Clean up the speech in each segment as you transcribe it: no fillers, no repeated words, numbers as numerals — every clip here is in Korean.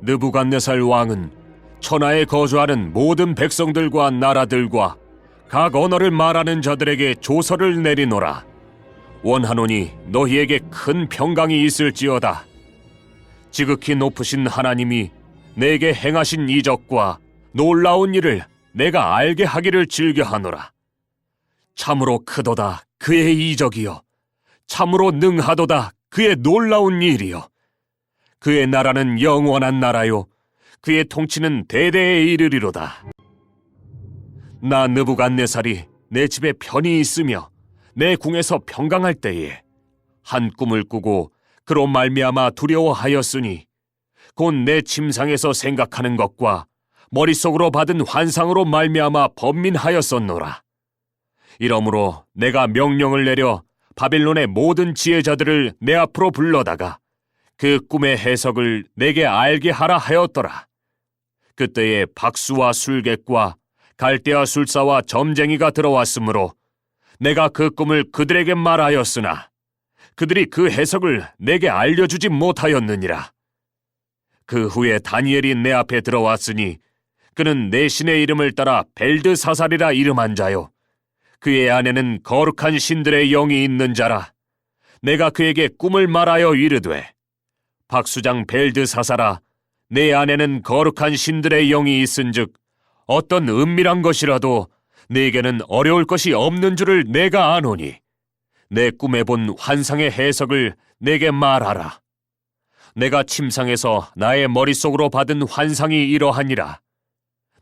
느부갓네살 왕은 천하에 거주하는 모든 백성들과 나라들과 각 언어를 말하는 자들에게 조서를 내리노라. 원하노니 너희에게 큰 평강이 있을지어다. 지극히 높으신 하나님이 내게 행하신 이적과 놀라운 일을 내가 알게 하기를 즐겨하노라. 참으로 크도다 그의 이적이요, 참으로 능하도다 그의 놀라운 일이요. 그의 나라는 영원한 나라요, 그의 통치는 대대에 이르리로다. 나 느부갓네살이 내 집에 편히 있으며 내 궁에서 평강할 때에 한 꿈을 꾸고 그로 말미암아 두려워하였으니 곧 내 침상에서 생각하는 것과 머릿속으로 받은 환상으로 말미암아 번민하였었노라. 이러므로 내가 명령을 내려 바빌론의 모든 지혜자들을 내 앞으로 불러다가 그 꿈의 해석을 내게 알게 하라 하였더라. 그때에 박수와 술객과 갈대아 술사와 점쟁이가 들어왔으므로 내가 그 꿈을 그들에게 말하였으나 그들이 그 해석을 내게 알려주지 못하였느니라. 그 후에 다니엘이 내 앞에 들어왔으니 그는 내 신의 이름을 따라 벨드사살이라 이름한 자요, 그의 안에는 거룩한 신들의 영이 있는 자라. 내가 그에게 꿈을 말하여 이르되, 박수장 벨드사살아, 내 안에는 거룩한 신들의 영이 있은즉 어떤 은밀한 것이라도 네게는 어려울 것이 없는 줄을 내가 아노니 내 꿈에 본 환상의 해석을 내게 말하라. 내가 침상에서 나의 머릿속으로 받은 환상이 이러하니라.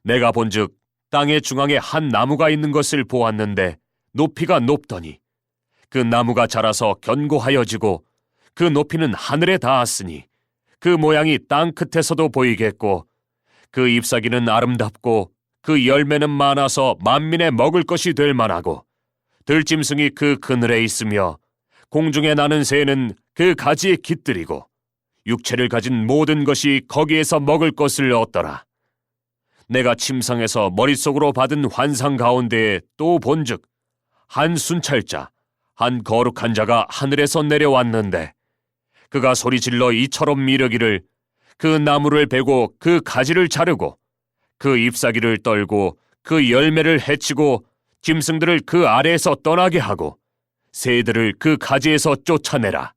내가 본즉 땅의 중앙에 한 나무가 있는 것을 보았는데 높이가 높더니 그 나무가 자라서 견고하여지고 그 높이는 하늘에 닿았으니 그 모양이 땅 끝에서도 보이겠고 그 잎사귀는 아름답고 그 열매는 많아서 만민의 먹을 것이 될 만하고 들짐승이 그 그늘에 있으며 공중에 나는 새는 그 가지에 깃들이고 육체를 가진 모든 것이 거기에서 먹을 것을 얻더라. 내가 침상에서 머릿속으로 받은 환상 가운데에 또 본즉 한 순찰자, 한 거룩한 자가 하늘에서 내려왔는데 그가 소리질러 이처럼 이르기를, 그 나무를 베고 그 가지를 자르고 그 잎사귀를 떨고 그 열매를 해치고 짐승들을 그 아래에서 떠나게 하고 새들을 그 가지에서 쫓아내라.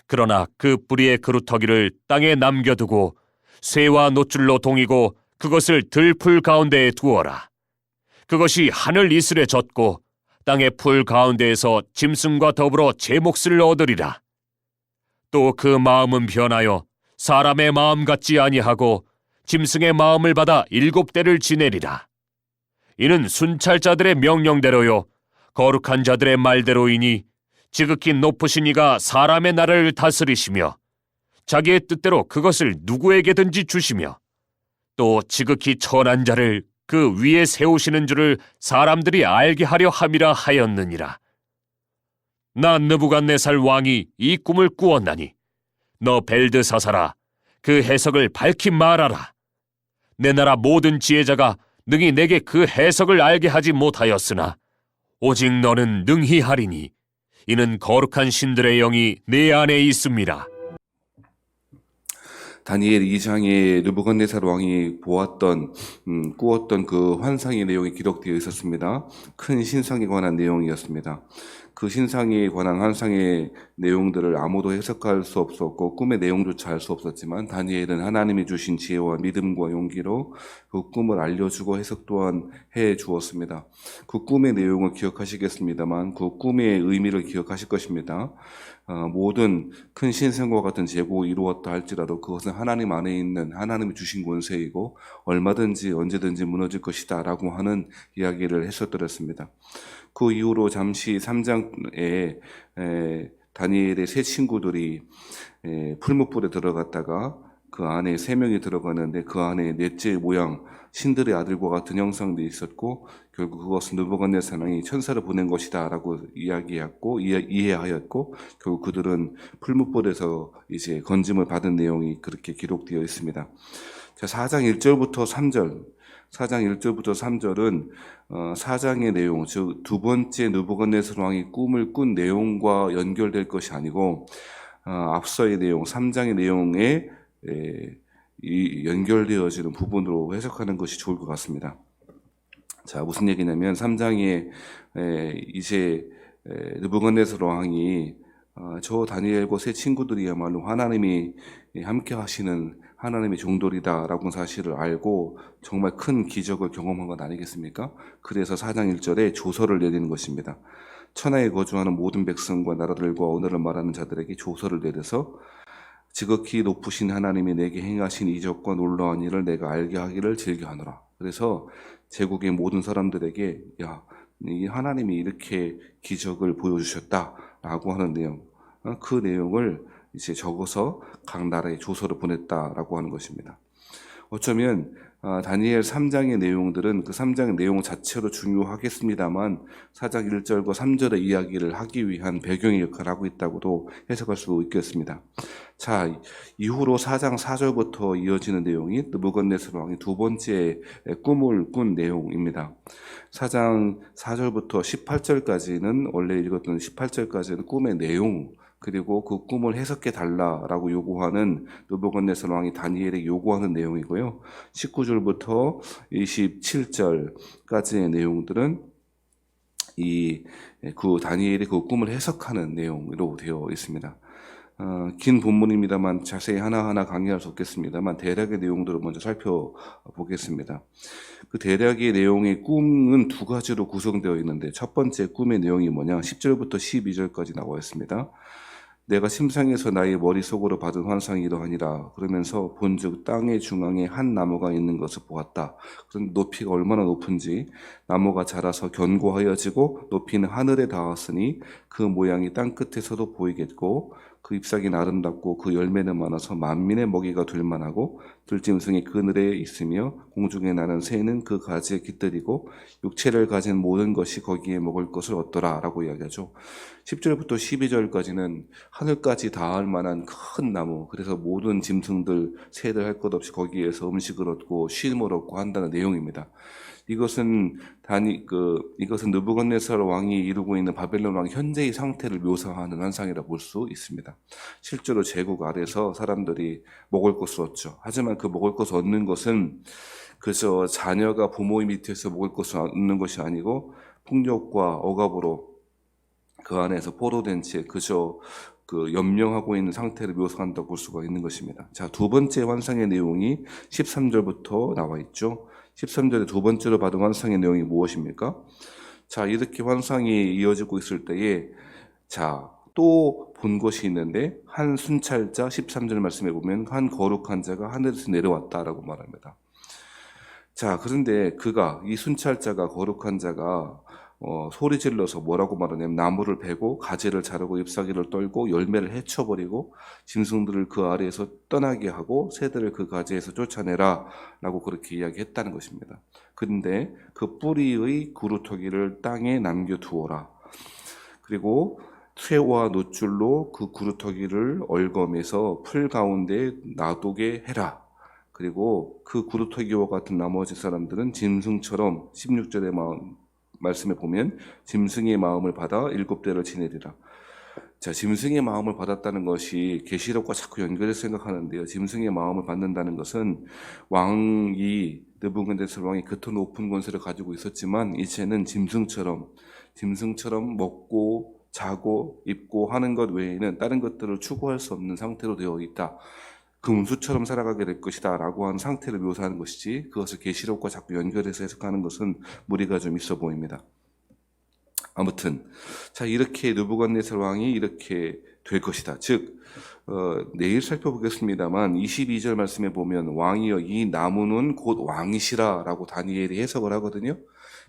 그러나 그 뿌리의 그루터기를 땅에 남겨두고 쇠와 노줄로 동이고 그것을 들풀 가운데에 두어라. 그것이 하늘 이슬에 젖고 땅의 풀 가운데에서 짐승과 더불어 제 몫을 얻으리라. 또 그 마음은 변하여 사람의 마음 같지 아니하고 짐승의 마음을 받아 7대를 지내리라. 이는 순찰자들의 명령대로요 거룩한 자들의 말대로이니 지극히 높으신 이가 사람의 나라를 다스리시며 자기의 뜻대로 그것을 누구에게든지 주시며 또 지극히 천한 자를 그 위에 세우시는 줄을 사람들이 알게 하려 함이라 하였느니라. 나 느부갓네살 왕이 이 꿈을 꾸었나니 너 벨드사살아, 그 해석을 밝히 말하라. 내 나라 모든 지혜자가 능히 내게 그 해석을 알게 하지 못하였으나 오직 너는 능히 하리니 이는 거룩한 신들의 영이 내 안에 있음이라. 다니엘 2장에 느부갓네살 왕이 꾸었던 그 환상의 내용이 기록되어 있었습니다. 큰 신상에 관한 내용이었습니다. 그 신상에 관한 환상의 내용들을 아무도 해석할 수 없었고 꿈의 내용조차 알 수 없었지만 다니엘은 하나님이 주신 지혜와 믿음과 용기로 그 꿈을 알려주고 해석 또한 해 주었습니다. 그 꿈의 내용을 기억하시겠습니다만 그 꿈의 의미를 기억하실 것입니다. 모든 큰 신성과 같은 제국을 이루었다 할지라도 그것은 하나님 안에 있는 하나님이 주신 권세이고 얼마든지 언제든지 무너질 것이다 라고 하는 이야기를 했었더랬습니다. 그 이후로 잠시 3장에 다니엘의 세 친구들이 풀무불에 들어갔다가 그 안에 3명이 들어가는데 그 안에 넷째 모양 신들의 아들과 같은 형상도 있었고 결국 그것은 느부갓네살 왕이 천사를 보낸 것이다 라고 이해하였고 결국 그들은 풀무불에서 이제 건짐을 받은 내용이 그렇게 기록되어 있습니다. 자, 4장 1절부터 3절은 4장의 내용, 즉 두 번째 느부갓네살 왕이 꿈을 꾼 내용과 연결될 것이 아니고 앞서의 내용, 3장의 내용에 이 연결되어지는 부분으로 해석하는 것이 좋을 것 같습니다. 자, 무슨 얘기냐면 3장에 이제 느부갓네살 왕이 저 다니엘과 세 친구들이야말로 하나님이 함께 하시는 하나님의 종들이다라고 사실을 알고 정말 큰 기적을 경험한 것 아니겠습니까? 그래서 4장 1절에 조서를 내리는 것입니다. 천하에 거주하는 모든 백성과 나라들과 언어를 말하는 자들에게 조서를 내려서 지극히 높으신 하나님이 내게 행하신 이적과 놀라운 일을 내가 알게 하기를 즐겨하노라. 그래서 제국의 모든 사람들에게 이 하나님이 이렇게 기적을 보여주셨다라고 하는 내용, 그 내용을 이제 적어서 각 나라에 조서를 보냈다라고 하는 것입니다. 어쩌면 다니엘 3장의 내용들은 그 3장의 내용 자체로 중요하겠습니다만 4장 1절과 3절의 이야기를 하기 위한 배경의 역할을 하고 있다고도 해석할 수 있겠습니다. 자, 이후로 4장 4절부터 이어지는 내용이 느부갓네살 왕이 두 번째 꿈을 꾼 내용입니다. 4장 4절부터 18절까지는 원래 읽었던 18절까지는 꿈의 내용, 그리고 그 꿈을 해석해 달라라고 요구하는 느부갓네살 왕이 다니엘에게 요구하는 내용이고요. 19절부터 27절까지의 내용들은 그 다니엘이 그 꿈을 해석하는 내용으로 되어 있습니다. 긴 본문입니다만 자세히 하나하나 강의할 수 없겠습니다만 대략의 내용들을 먼저 살펴보겠습니다. 그 대략의 내용의 꿈은 두 가지로 구성되어 있는데 첫 번째 꿈의 내용이 뭐냐? 10절부터 12절까지 나와 있습니다. 내가 침상에서 나의 머릿속으로 받은 환상이 이러하니라. 그러면서 본즉 땅의 중앙에 한 나무가 있는 것을 보았다. 그런데 높이가 얼마나 높은지 나무가 자라서 견고하여지고 높이는 하늘에 닿았으니 그 모양이 땅 끝에서도 보이겠고 그 잎사귀는 아름답고 그 열매는 많아서 만민의 먹이가 될 만하고 들짐승이 그늘에 있으며 공중에 나는 새는 그 가지에 깃들이고 육체를 가진 모든 것이 거기에 먹을 것을 얻더라 라고 이야기하죠. 10절부터 12절까지는 하늘까지 닿을 만한 큰 나무, 그래서 모든 짐승들, 새들 할 것 없이 거기에서 음식을 얻고 쉼을 얻고 한다는 내용입니다. 이것은 느부갓네살 왕이 이루고 있는 바벨론 왕 현재의 상태를 묘사하는 환상이라 볼 수 있습니다. 실제로 제국 아래서 사람들이 먹을 것을 얻죠. 하지만 그 먹을 것을 얻는 것은 그저 자녀가 부모의 밑에서 먹을 것을 얻는 것이 아니고 폭력과 억압으로 그 안에서 포로된 채 그저 연명하고 있는 상태를 묘사한다고 볼 수가 있는 것입니다. 자, 두 번째 환상의 내용이 13절부터 나와 있죠. 13절에 두 번째로 받은 환상의 내용이 무엇입니까? 자, 이렇게 환상이 이어지고 있을 때에 또 본 것이 있는데 한 순찰자 13절 말씀해 보면 한 거룩한 자가 하늘에서 내려왔다라고 말합니다. 자, 그런데 이 순찰자가 거룩한 자가 소리 질러서 뭐라고 말하냐면 나무를 베고 가지를 자르고 잎사귀를 떨고 열매를 헤쳐버리고 짐승들을 그 아래에서 떠나게 하고 새들을 그 가지에서 쫓아내라 라고 그렇게 이야기했다는 것입니다. 그런데 그 뿌리의 구루터기를 땅에 남겨두어라. 그리고 쇠와 놋줄로 그 구루터기를 얽어매서 풀 가운데 놔두게 해라. 그리고 그 구루터기와 같은 나머지 사람들은 짐승처럼 16절의 말씀에 보면 짐승의 마음을 받아 7대를 지내리라. 자, 짐승의 마음을 받았다는 것이 계시록과 자꾸 연결해서 생각하는데요. 짐승의 마음을 받는다는 것은 느부갓네살 왕이 그 높은 권세를 가지고 있었지만 이제는 짐승처럼 먹고 자고 입고 하는 것 외에는 다른 것들을 추구할 수 없는 상태로 되어 있다. 금수처럼 살아가게 될 것이다 라고 하는 상태를 묘사하는 것이지 그것을 계시록과 자꾸 연결해서 해석하는 것은 무리가 좀 있어 보입니다. 아무튼 이렇게 느부갓네살 왕이 이렇게 될 것이다. 즉 내일 살펴보겠습니다만 22절 말씀에 보면 왕이여 이 나무는 곧 왕이시라 라고 다니엘이 해석을 하거든요.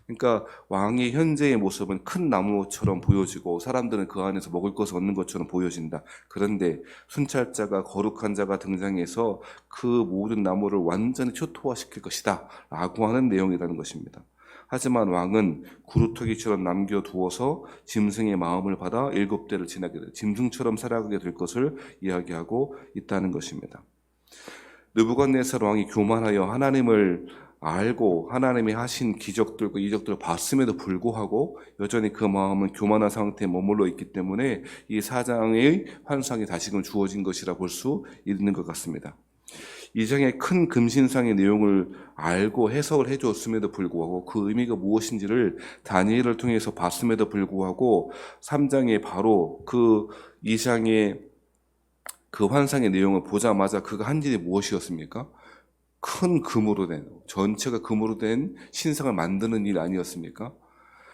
그러니까 왕의 현재의 모습은 큰 나무처럼 보여지고 사람들은 그 안에서 먹을 것을 얻는 것처럼 보여진다. 그런데 순찰자가 거룩한 자가 등장해서 그 모든 나무를 완전히 초토화시킬 것이다 라고 하는 내용이라는 것입니다. 하지만 왕은 구루터기처럼 남겨두어서 짐승의 마음을 받아 7대를 지나게 될 짐승처럼 살아가게 될 것을 이야기하고 있다는 것입니다. 느부갓네살 왕이 교만하여 하나님을 알고 하나님이 하신 기적들과 이적들을 봤음에도 불구하고 여전히 그 마음은 교만한 상태에 머물러 있기 때문에 이 4장의 환상이 다시금 주어진 것이라 볼 수 있는 것 같습니다. 이 장의 큰 금신상의 내용을 알고 해석을 해줬음에도 불구하고 그 의미가 무엇인지를 다니엘을 통해서 봤음에도 불구하고 3장에 바로 그 2장의 그 환상의 내용을 보자마자 그가 한 일이 무엇이었습니까? 큰 금으로 된, 전체가 금으로 된 신상을 만드는 일 아니었습니까?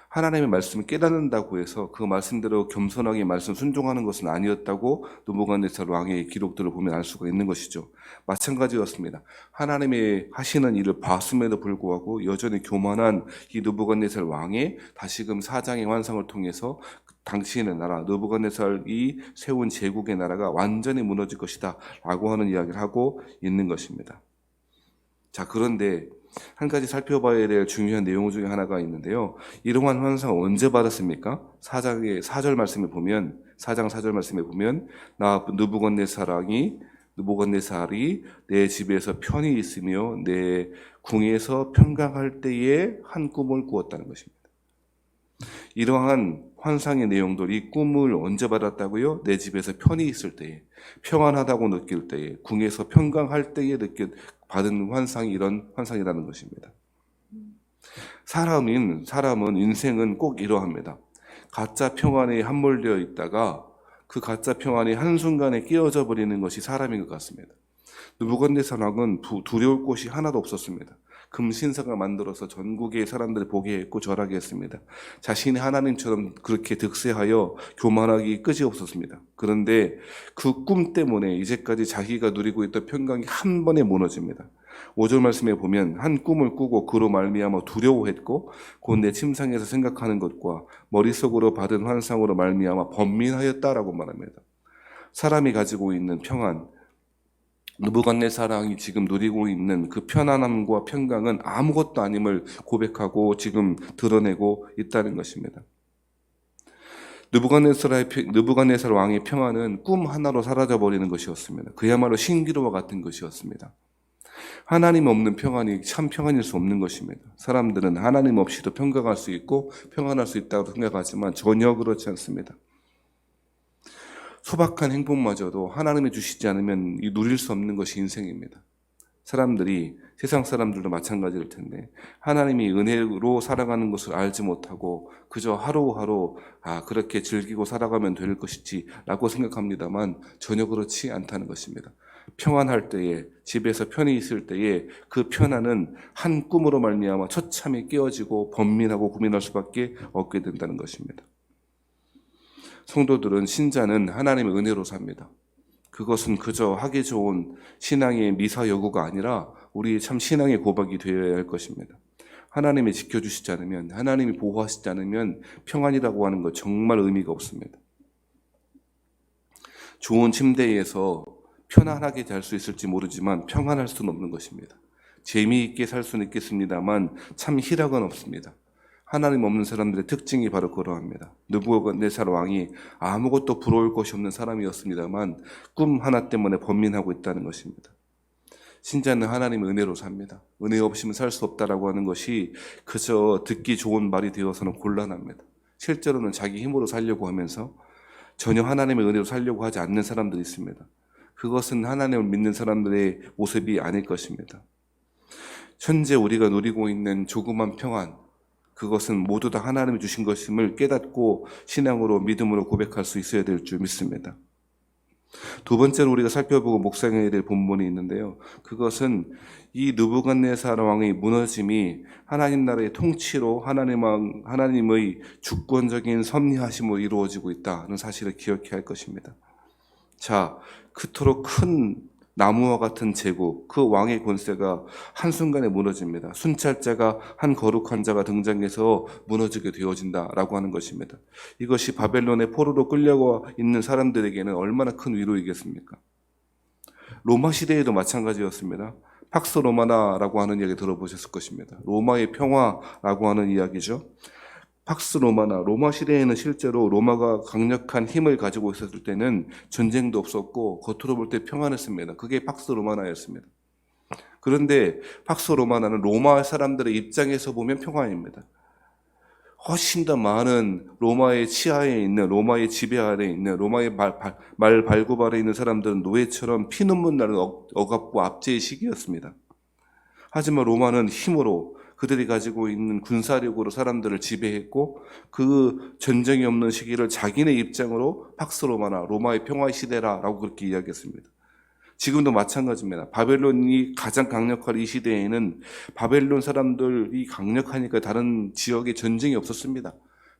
하나님의 말씀을 깨닫는다고 해서 그 말씀대로 겸손하게 말씀 순종하는 것은 아니었다고 느부갓네살 왕의 기록들을 보면 알 수가 있는 것이죠. 마찬가지였습니다. 하나님의 하시는 일을 봤음에도 불구하고 여전히 교만한 이 느부갓네살 왕의 다시금 사장의 환상을 통해서 당신의 나라, 느부갓네살이 세운 제국의 나라가 완전히 무너질 것이다 라고 하는 이야기를 하고 있는 것입니다. 자, 그런데 한 가지 살펴봐야 될 중요한 내용 중에 하나가 있는데요. 이러한 환상을 언제 받았습니까? 4장의 4절 말씀에 보면, 4장 4절 말씀에 보면, 나 느부갓네살이 내 집에서 편히 있으며 내 궁에서 평강할 때에 한 꿈을 꾸었다는 것입니다. 이러한 환상의 내용들이 꿈을 언제 받았다고요? 내 집에서 편히 있을 때에, 평안하다고 느낄 때에, 궁에서 평강할 때에 받은 환상이 이런 환상이라는 것입니다. 사람은 인생은 꼭 이러합니다. 가짜 평안에 함몰되어 있다가 그 가짜 평안이 한순간에 깨어져 버리는 것이 사람인 것 같습니다. 느부갓네살 왕은 두려울 곳이 하나도 없었습니다. 금신상을 만들어서 전국의 사람들을 보게 했고 절하게 했습니다. 자신이 하나님처럼 그렇게 득세하여 교만하기 끝이 없었습니다. 그런데 그 꿈 때문에 이제까지 자기가 누리고 있던 평강이 한 번에 무너집니다. 5절 말씀에 보면 한 꿈을 꾸고 그로 말미암아 두려워했고 곧 내 침상에서 생각하는 것과 머릿속으로 받은 환상으로 말미암아 번민하였다라고 말합니다. 사람이 가지고 있는 평안, 느부갓네살 왕이 지금 누리고 있는 그 편안함과 평강은 아무것도 아님을 고백하고 지금 드러내고 있다는 것입니다. 느부갓네살 왕의 평안은 꿈 하나로 사라져버리는 것이었습니다. 그야말로 신기루와 같은 것이었습니다. 하나님 없는 평안이 참 평안일 수 없는 것입니다. 사람들은 하나님 없이도 평강할 수 있고 평안할 수 있다고 생각하지만 전혀 그렇지 않습니다. 소박한 행복마저도 하나님이 주시지 않으면 누릴 수 없는 것이 인생입니다. 사람들이 세상 사람들도 마찬가지일 텐데 하나님이 은혜로 살아가는 것을 알지 못하고 그저 하루하루 그렇게 즐기고 살아가면 될 것이지 라고 생각합니다만 전혀 그렇지 않다는 것입니다. 평안할 때에 집에서 편히 있을 때에 그 편안은 한 꿈으로 말미암아 처참히 깨어지고 번민하고 고민할 수밖에 없게 된다는 것입니다. 성도들은 신자는 하나님의 은혜로 삽니다. 그것은 그저 하기 좋은 신앙의 미사여구가 아니라 우리의 참 신앙의 고백이 되어야 할 것입니다. 하나님이 지켜주시지 않으면, 하나님이 보호하시지 않으면 평안이라고 하는 것 정말 의미가 없습니다. 좋은 침대에서 편안하게 잘 수 있을지 모르지만 평안할 수는 없는 것입니다. 재미있게 살 수는 있겠습니다만 참 희락은 없습니다. 하나님 없는 사람들의 특징이 바로 그러합니다. 느부갓네살 왕이 아무것도 부러울 것이 없는 사람이었습니다만 꿈 하나 때문에 번민하고 있다는 것입니다. 신자는 하나님의 은혜로 삽니다. 은혜 없이는 살 수 없다라고 하는 것이 그저 듣기 좋은 말이 되어서는 곤란합니다. 실제로는 자기 힘으로 살려고 하면서 전혀 하나님의 은혜로 살려고 하지 않는 사람들이 있습니다. 그것은 하나님을 믿는 사람들의 모습이 아닐 것입니다. 현재 우리가 누리고 있는 조그만 평안, 그것은 모두 다 하나님이 주신 것임을 깨닫고 신앙으로 믿음으로 고백할 수 있어야 될 줄 믿습니다. 두 번째로 우리가 살펴보고 묵상해야 될 본문이 있는데요. 그것은 이 느부갓네살 왕의 무너짐이 하나님 나라의 통치로 하나님의 주권적인 섭리하심으로 이루어지고 있다는 사실을 기억해야 할 것입니다. 자, 그토록 큰 나무와 같은 제국, 그 왕의 권세가 한순간에 무너집니다. 순찰자가 한 거룩한 자가 등장해서 무너지게 되어진다라고 하는 것입니다. 이것이 바벨론의 포로로 끌려가 있는 사람들에게는 얼마나 큰 위로이겠습니까? 로마 시대에도 마찬가지였습니다. 팍스 로마나라고 하는 이야기 들어보셨을 것입니다. 로마의 평화라고 하는 이야기죠. 팍스 로마나, 로마 시대에는 실제로 로마가 강력한 힘을 가지고 있었을 때는 전쟁도 없었고 겉으로 볼 때 평안했습니다. 그게 팍스 로마나였습니다. 그런데 팍스 로마나는 로마 사람들의 입장에서 보면 평안입니다. 훨씬 더 많은 로마의 치하에 있는, 로마의 지배 아래 있는, 로마의 말 발굽 아래 있는 사람들은 노예처럼 피눈물 나는 억압과 압제의 시기였습니다. 하지만 로마는 힘으로, 그들이 가지고 있는 군사력으로 사람들을 지배했고, 그 전쟁이 없는 시기를 자기네 입장으로 팍스 로마나 로마의 평화의 시대라라고 그렇게 이야기했습니다. 지금도 마찬가지입니다. 바벨론이 가장 강력한 이 시대에는 바벨론 사람들이 강력하니까 다른 지역에 전쟁이 없었습니다.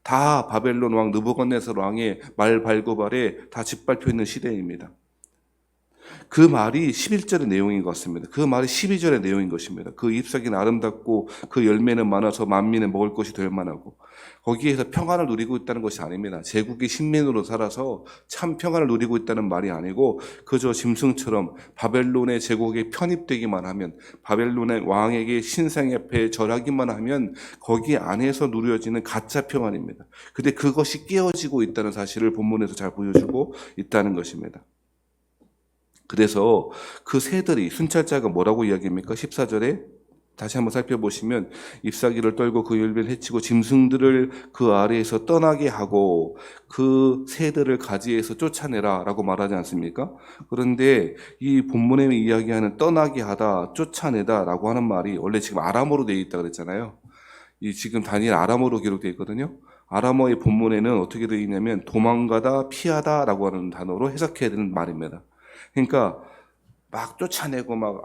다 바벨론 왕 느부갓네살 왕의 말 발굽 아래 다 짓밟혀 있는 시대입니다. 그 말이 11절의 내용인 것 같습니다. 그 말이 12절의 내용인 것입니다. 그 잎사귀는 아름답고 그 열매는 많아서 만민은 먹을 것이 될 만하고, 거기에서 평안을 누리고 있다는 것이 아닙니다. 제국의 신민으로 살아서 참 평안을 누리고 있다는 말이 아니고, 그저 짐승처럼 바벨론의 제국에 편입되기만 하면, 바벨론의 왕에게 신상 앞에 절하기만 하면 거기 안에서 누려지는 가짜 평안입니다. 근데 그것이 깨어지고 있다는 사실을 본문에서 잘 보여주고 있다는 것입니다. 그래서 그 새들이, 순찰자가 뭐라고 이야기합니까? 14절에 다시 한번 살펴보시면, 잎사귀를 떨고 그 열매를 해치고 짐승들을 그 아래에서 떠나게 하고 그 새들을 가지에서 쫓아내라 라고 말하지 않습니까? 그런데 이 본문에 이야기하는 떠나게 하다, 쫓아내다 라고 하는 말이 원래 지금 아람어로 되어 있다고 그랬잖아요. 이 지금 다니엘 아람어로 기록되어 있거든요. 아람어의 본문에는 어떻게 되어 있냐면 도망가다, 피하다 라고 하는 단어로 해석해야 되는 말입니다. 그러니까 막 쫓아내고 막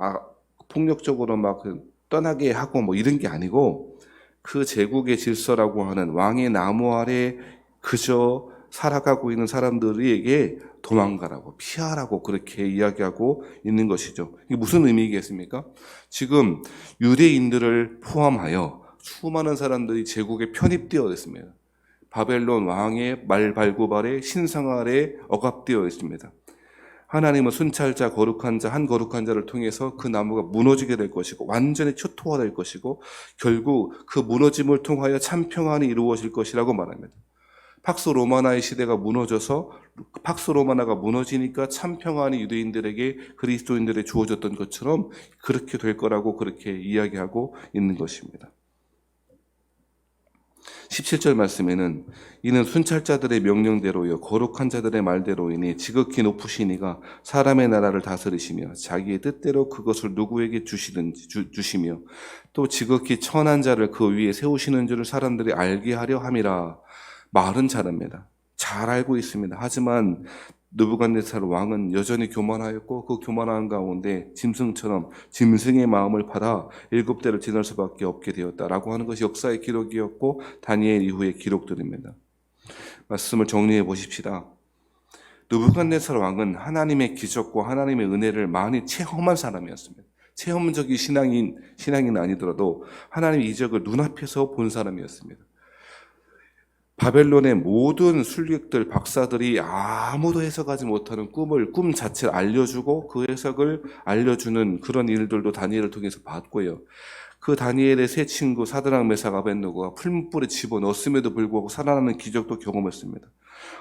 폭력적으로 막 떠나게 하고 뭐 이런 게 아니고, 그 제국의 질서라고 하는 왕의 나무 아래 그저 살아가고 있는 사람들에게 도망가라고, 피하라고 그렇게 이야기하고 있는 것이죠. 이게 무슨 의미겠습니까? 지금 유대인들을 포함하여 수많은 사람들이 제국에 편입되어 있습니다. 바벨론 왕의 말 발굽 아래, 신상 아래 억압되어 있습니다. 하나님은 순찰자, 거룩한 자, 한 거룩한 자를 통해서 그 나무가 무너지게 될 것이고 완전히 초토화될 것이고, 결국 그 무너짐을 통하여 참 평안이 이루어질 것이라고 말합니다. 팍스 로마나의 시대가 무너져서, 팍스 로마나가 무너지니까 참 평안이 유대인들에게, 그리스도인들에게 주어졌던 것처럼 그렇게 될 거라고 그렇게 이야기하고 있는 것입니다. 17절 말씀에는 이는 순찰자들의 명령대로요 거룩한 자들의 말대로이니 지극히 높으신 이가 사람의 나라를 다스리시며 자기의 뜻대로 그것을 누구에게 주시며 또 지극히 천한 자를 그 위에 세우시는 줄을 사람들이 알게 하려 함이라. 말은 잘합니다. 잘 알고 있습니다. 하지만 느부갓네살 왕은 여전히 교만하였고, 그 교만한 가운데 짐승처럼 짐승의 마음을 받아 7대를 지날 수밖에 없게 되었다라고 하는 것이 역사의 기록이었고, 다니엘 이후의 기록들입니다. 말씀을 정리해 보십시다. 느부갓네살 왕은 하나님의 기적과 하나님의 은혜를 많이 체험한 사람이었습니다. 체험적인 신앙인 아니더라도 하나님의 이적을 눈앞에서 본 사람이었습니다. 바벨론의 모든 술객들, 박사들이 아무도 해석하지 못하는 꿈 자체를 알려주고 그 해석을 알려주는 그런 일들도 다니엘을 통해서 봤고요. 그 다니엘의 세 친구 사드락, 메삭, 아벳느고가 풀무불에 집어넣었음에도 불구하고 살아나는 기적도 경험했습니다.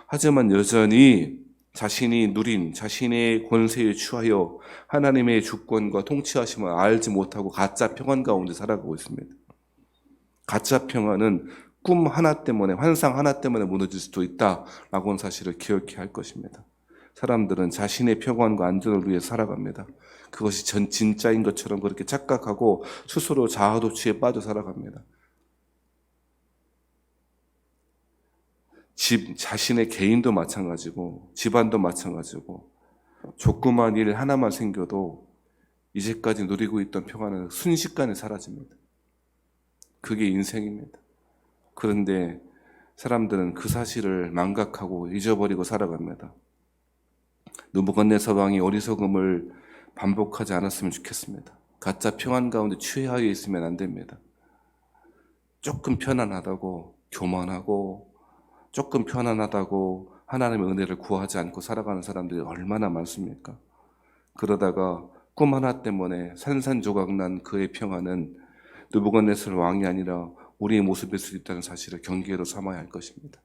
하지만 여전히 자신이 누린 자신의 권세에 취하여 하나님의 주권과 통치하심을 알지 못하고 가짜 평안 가운데 살아가고 있습니다. 가짜 평안은 꿈 하나 때문에, 환상 하나 때문에 무너질 수도 있다라고 하는 사실을 기억해야 할 것입니다. 사람들은 자신의 평안과 안전을 위해 살아갑니다. 그것이 진짜인 것처럼 그렇게 착각하고 스스로 자아도취에 빠져 살아갑니다. 자신의 개인도 마찬가지고 집안도 마찬가지고, 조그만 일 하나만 생겨도 이제까지 누리고 있던 평안은 순식간에 사라집니다. 그게 인생입니다. 그런데 사람들은 그 사실을 망각하고 잊어버리고 살아갑니다. 느부갓네살 왕이 어리석음을 반복하지 않았으면 좋겠습니다. 가짜 평안 가운데 취하여 있으면 안 됩니다. 조금 편안하다고 교만하고, 조금 편안하다고 하나님의 은혜를 구하지 않고 살아가는 사람들이 얼마나 많습니까? 그러다가 꿈 하나 때문에 산산조각난 그의 평안은 느부갓네살 왕이 아니라 우리의 모습일 수 있다는 사실을 경계로 삼아야 할 것입니다.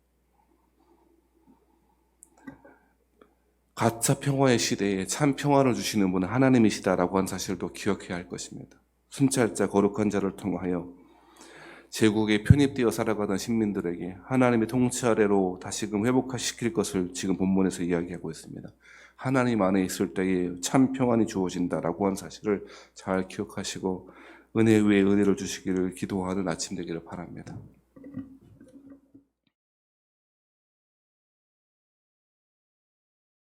가짜 평화의 시대에 참 평화를 주시는 분은 하나님이시다라고 한 사실도 기억해야 할 것입니다. 순찰자, 거룩한 자를 통하여 제국에 편입되어 살아가던 시민들에게 하나님의 통치 아래로 다시금 회복시킬 것을 지금 본문에서 이야기하고 있습니다. 하나님 안에 있을 때에 참 평안이 주어진다라고 하는 사실을 잘 기억하시고 은혜 위에 은혜를 주시기를 기도하는 아침 되기를 바랍니다.